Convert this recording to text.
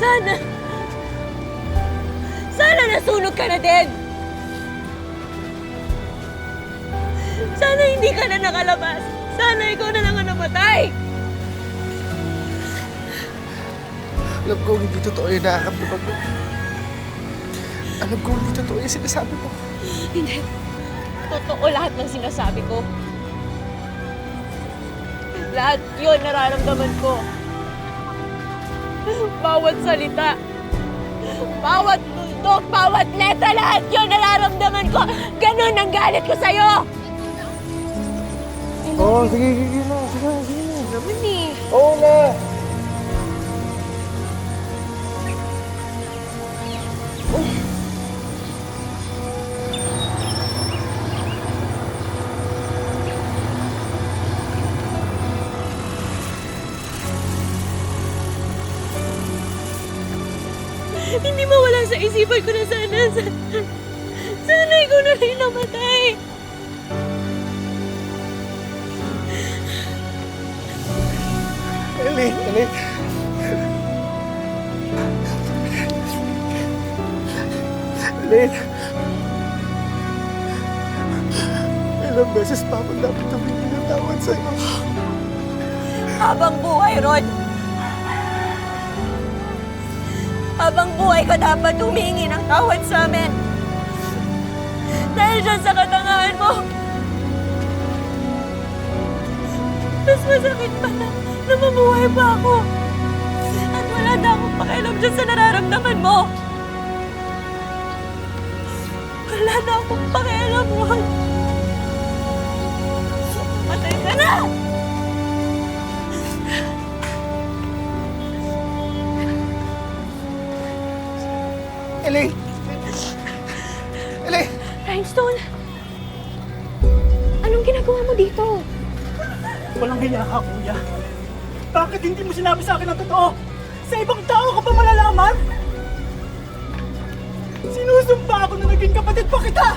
Sana... Sana nasunog ka na din! Sana hindi ka na nakalabas! Sana ikaw na lang ang namatay! Alam ko hindi totoo yung nakakamdaman mo. Alam ko hindi totoo yung sinasabi mo. Hindi. Totoo lahat ng sinasabi ko. Lahat yun nararamdaman ko. Bawat salita. Bawat tuldok, bawat letra, lahat yun nararamdaman ko. Ganun ang galit ko sa'yo! Oo, sige na. Naman eh. Oo na. Hindi mawala sa isipan ko na sana ikaw na rin namatay. Elaine. Elaine. Ilang beses pa ako dapat tumingin ng tawad sa'yo. Habang buhay, Rod. Habang buhay ka dapat humingi ng tawad sa amin. Dahil dyan sa katangahan mo. Mas masakit pa na mabuhay pa ako. At wala na akong pakialam dyan sa nararamdaman mo. Wala na akong pakialam, Rod. Patay ka na! Elaine! Rhinestone! Anong ginagawa mo dito? Walang hiya ka, kuya. Bakit hindi mo sinabi sa akin ang totoo? Sa ibang tao ka pa malalaman? Sinusumpa ako na naging kapatid pa kita!